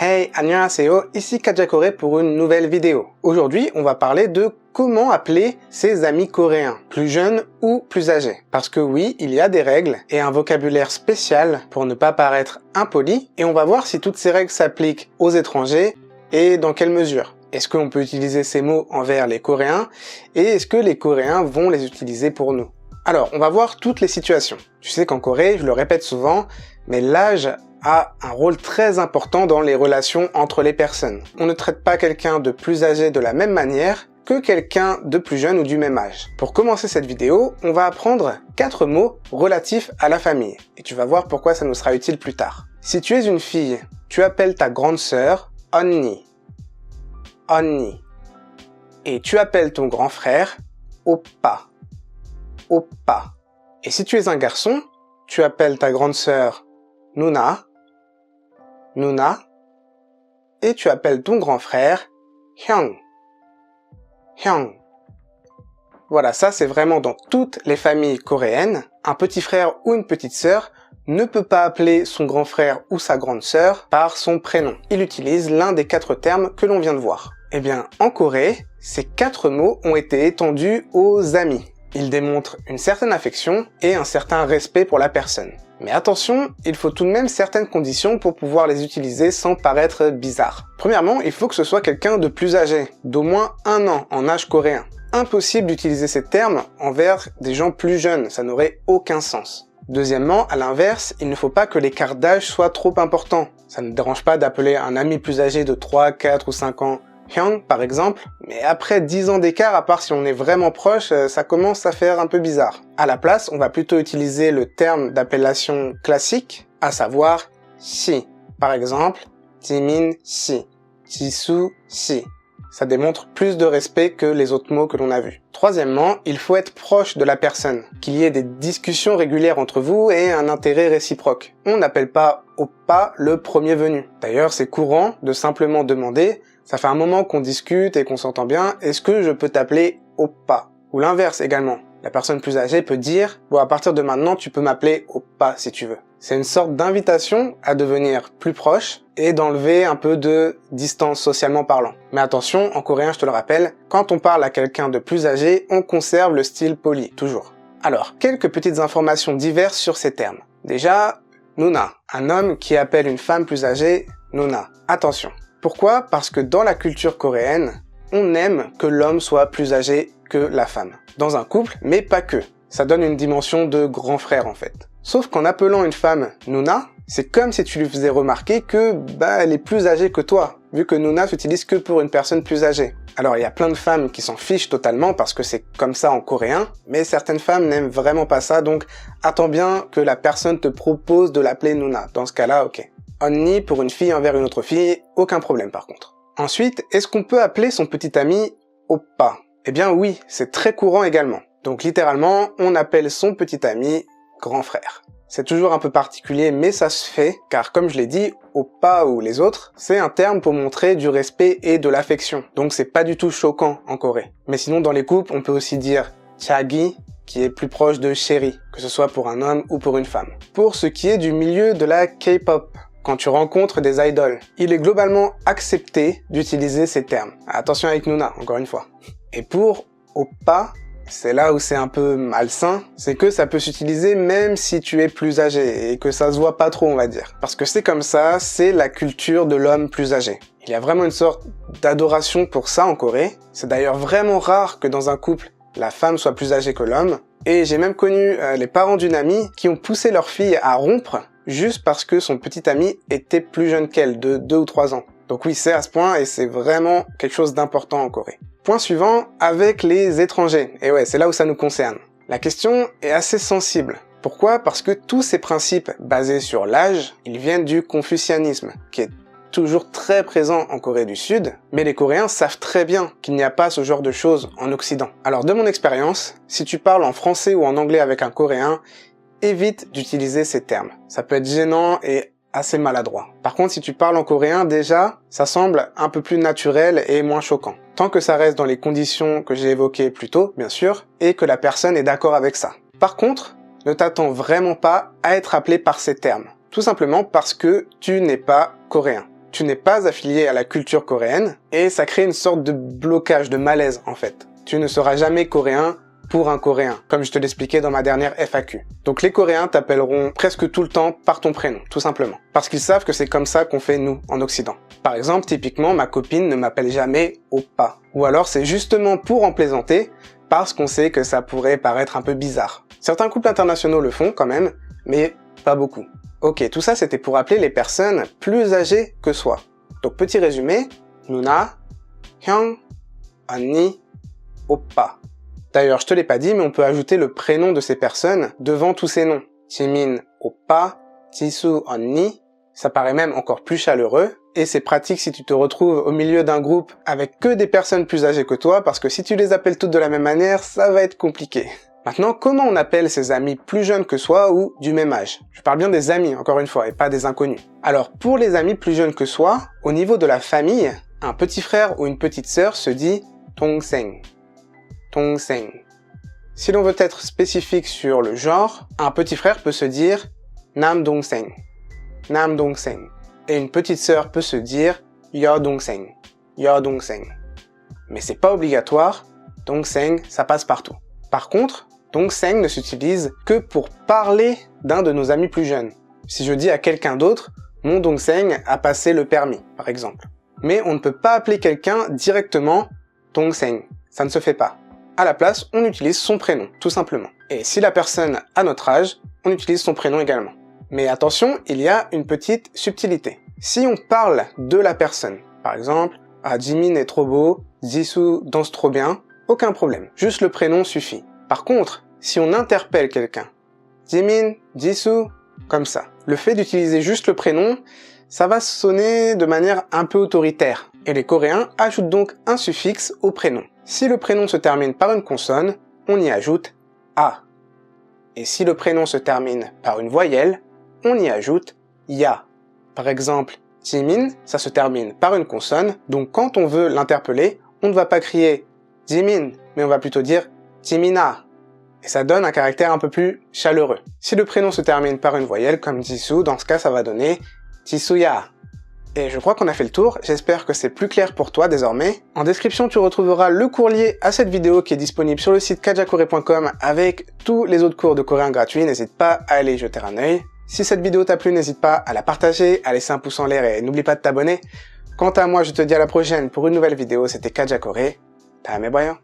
Hey, annyeonghaseyo, ici Kajakore pour une nouvelle vidéo. Aujourd'hui, on va parler de comment appeler ses amis coréens, plus jeunes ou plus âgés. Parce que oui, il y a des règles et un vocabulaire spécial pour ne pas paraître impoli, et on va voir si toutes ces règles s'appliquent aux étrangers et dans quelle mesure. Est-ce qu'on peut utiliser ces mots envers les Coréens et est-ce que les Coréens vont les utiliser pour nous? Alors, on va voir toutes les situations. Tu sais qu'en Corée, je le répète souvent, mais l'âge a un rôle très important dans les relations entre les personnes. On ne traite pas quelqu'un de plus âgé de la même manière que quelqu'un de plus jeune ou du même âge. Pour commencer cette vidéo, on va apprendre 4 mots relatifs à la famille. Et tu vas voir pourquoi ça nous sera utile plus tard. Si tu es une fille, tu appelles ta grande sœur 언니. 언니. Et tu appelles ton grand frère oppa. Oppa. Et si tu es un garçon, tu appelles ta grande sœur 누나. 누나. Et tu appelles ton grand frère 형. 형. Voilà, ça c'est vraiment dans toutes les familles coréennes. Un petit frère ou une petite sœur ne peut pas appeler son grand frère ou sa grande sœur par son prénom. Il utilise l'un des 4 termes que l'on vient de voir. Eh bien, en Corée, ces 4 mots ont été étendus aux amis. Ils démontrent une certaine affection et un certain respect pour la personne. Mais attention, il faut tout de même certaines conditions pour pouvoir les utiliser sans paraître bizarre. Premièrement, il faut que ce soit quelqu'un de plus âgé, d'au moins 1 an en âge coréen. Impossible d'utiliser ces termes envers des gens plus jeunes, ça n'aurait aucun sens. Deuxièmement, à l'inverse, il ne faut pas que l'écart d'âge soit trop important. Ça ne dérange pas d'appeler un ami plus âgé de 3, 4 ou 5 ans 형, par exemple, mais après 10 ans d'écart, à part si on est vraiment proche, ça commence à faire un peu bizarre. À la place, on va plutôt utiliser le terme d'appellation classique, à savoir si. Par exemple, Jimin si, Jisoo si. Ça démontre plus de respect que les autres mots que l'on a vus. Troisièmement, il faut être proche de la personne, qu'il y ait des discussions régulières entre vous et un intérêt réciproque. On n'appelle pas oppa le premier venu. D'ailleurs, c'est courant de simplement demander « ça fait un moment qu'on discute et qu'on s'entend bien, est-ce que je peux t'appeler oppa ?» Ou l'inverse également. La personne plus âgée peut dire « bon, à partir de maintenant, tu peux m'appeler oppa si tu veux ». C'est une sorte d'invitation à devenir plus proche et d'enlever un peu de distance socialement parlant. Mais attention, en coréen, je te le rappelle, quand on parle à quelqu'un de plus âgé, on conserve le style poli, toujours. Alors, quelques petites informations diverses sur ces termes. Déjà, 누나, un homme qui appelle une femme plus âgée 누나. Attention. Pourquoi? Parce que dans la culture coréenne, on aime que l'homme soit plus âgé que la femme. Dans un couple, mais pas que. Ça donne une dimension de grand frère en fait. Sauf qu'en appelant une femme Nuna, c'est comme si tu lui faisais remarquer que elle est plus âgée que toi, vu que Nuna s'utilise que pour une personne plus âgée. Alors il y a plein de femmes qui s'en fichent totalement parce que c'est comme ça en coréen, mais certaines femmes n'aiment vraiment pas ça, donc attends bien que la personne te propose de l'appeler Nuna. Dans ce cas-là, ok. 언니 pour une fille envers une autre fille, aucun problème par contre. Ensuite, est-ce qu'on peut appeler son petit ami oppa? Eh bien oui, c'est très courant également. Donc littéralement, on appelle son petit ami grand frère. C'est toujours un peu particulier, mais ça se fait, car comme je l'ai dit, oppa ou les autres, c'est un terme pour montrer du respect et de l'affection. Donc c'est pas du tout choquant en Corée. Mais sinon dans les couples, on peut aussi dire 자기, qui est plus proche de chéri, que ce soit pour un homme ou pour une femme. Pour ce qui est du milieu de la K-pop, quand tu rencontres des idoles, il est globalement accepté d'utiliser ces termes. Attention avec Nuna, encore une fois. Et pour oppa, c'est là où c'est un peu malsain, c'est que ça peut s'utiliser même si tu es plus âgé et que ça se voit pas trop, on va dire. Parce que c'est comme ça, c'est la culture de l'homme plus âgé. Il y a vraiment une sorte d'adoration pour ça en Corée. C'est d'ailleurs vraiment rare que dans un couple, la femme soit plus âgée que l'homme. Et j'ai même connu les parents d'une amie qui ont poussé leur fille à rompre juste parce que son petit ami était plus jeune qu'elle, de 2 ou 3 ans. Donc oui, c'est à ce point et c'est vraiment quelque chose d'important en Corée. Point suivant, avec les étrangers. Et ouais, c'est là où ça nous concerne. La question est assez sensible. Pourquoi? Parce que tous ces principes basés sur l'âge, ils viennent du confucianisme, qui est toujours très présent en Corée du Sud, mais les Coréens savent très bien qu'il n'y a pas ce genre de choses en Occident. Alors de mon expérience, si tu parles en français ou en anglais avec un Coréen, évite d'utiliser ces termes. Ça peut être gênant et assez maladroit. Par contre, si tu parles en coréen, déjà, ça semble un peu plus naturel et moins choquant. Tant que ça reste dans les conditions que j'ai évoquées plus tôt, bien sûr, et que la personne est d'accord avec ça. Par contre, ne t'attends vraiment pas à être appelé par ces termes. Tout simplement parce que tu n'es pas coréen. tu n'es pas affilié à la culture coréenne et ça crée une sorte de blocage, de malaise en fait. Tu ne seras jamais coréen pour un Coréen, comme je te l'expliquais dans ma dernière FAQ. Donc les Coréens t'appelleront presque tout le temps par ton prénom, tout simplement. Parce qu'ils savent que c'est comme ça qu'on fait nous, en Occident. Par exemple, typiquement, ma copine ne m'appelle jamais Oppa. Ou alors c'est justement pour en plaisanter, parce qu'on sait que ça pourrait paraître un peu bizarre. Certains couples internationaux le font quand même, mais pas beaucoup. Ok, tout ça c'était pour appeler les personnes plus âgées que soi. Donc petit résumé, Nuna, Hyung, Anni, Oppa. D'ailleurs, je te l'ai pas dit, mais on peut ajouter le prénom de ces personnes devant tous ces noms. Jimin, Oppa, Jisoo, Anni. Ça paraît même encore plus chaleureux, et c'est pratique si tu te retrouves au milieu d'un groupe avec que des personnes plus âgées que toi, parce que si tu les appelles toutes de la même manière, ça va être compliqué. Maintenant, comment on appelle ses amis plus jeunes que soi ou du même âge? Je parle bien des amis, encore une fois, et pas des inconnus. Alors, pour les amis plus jeunes que soi, au niveau de la famille, un petit frère ou une petite sœur se dit 동생. 동생. Si l'on veut être spécifique sur le genre, un petit frère peut se dire 남동생. 남동생. Et une petite sœur peut se dire 여동생. 여동생. Mais c'est pas obligatoire, 동생, ça passe partout. Par contre, 동생 ne s'utilise que pour parler d'un de nos amis plus jeunes. Si je dis à quelqu'un d'autre, mon 동생 a passé le permis, par exemple. Mais on ne peut pas appeler quelqu'un directement 동생. Ça ne se fait pas. À la place, on utilise son prénom, tout simplement. Et si la personne a notre âge, on utilise son prénom également. Mais attention, il y a une petite subtilité. Si on parle de la personne, par exemple, « Ah, Jimin est trop beau, Jisoo danse trop bien », aucun problème, juste le prénom suffit. Par contre, si on interpelle quelqu'un, « Jimin, Jisoo », comme ça, le fait d'utiliser juste le prénom, ça va sonner de manière un peu autoritaire. Et les Coréens ajoutent donc un suffixe au prénom. Si le prénom se termine par une consonne, on y ajoute « a ». Et si le prénom se termine par une voyelle, on y ajoute « ya ». Par exemple, Jimin, ça se termine par une consonne, donc quand on veut l'interpeller, on ne va pas crier « Jimin », mais on va plutôt dire « Jimina ». Et ça donne un caractère un peu plus chaleureux. Si le prénom se termine par une voyelle, comme Jisoo, dans ce cas ça va donner « Jisuya ». Et je crois qu'on a fait le tour, j'espère que c'est plus clair pour toi désormais. En description, tu retrouveras le cours lié à cette vidéo qui est disponible sur le site kajakore.com avec tous les autres cours de coréen gratuits, n'hésite pas à aller y jeter un œil. Si cette vidéo t'a plu, n'hésite pas à la partager, à laisser un pouce en l'air et n'oublie pas de t'abonner. Quant à moi, je te dis à la prochaine pour une nouvelle vidéo, c'était Kajakore. 다음에 봐요.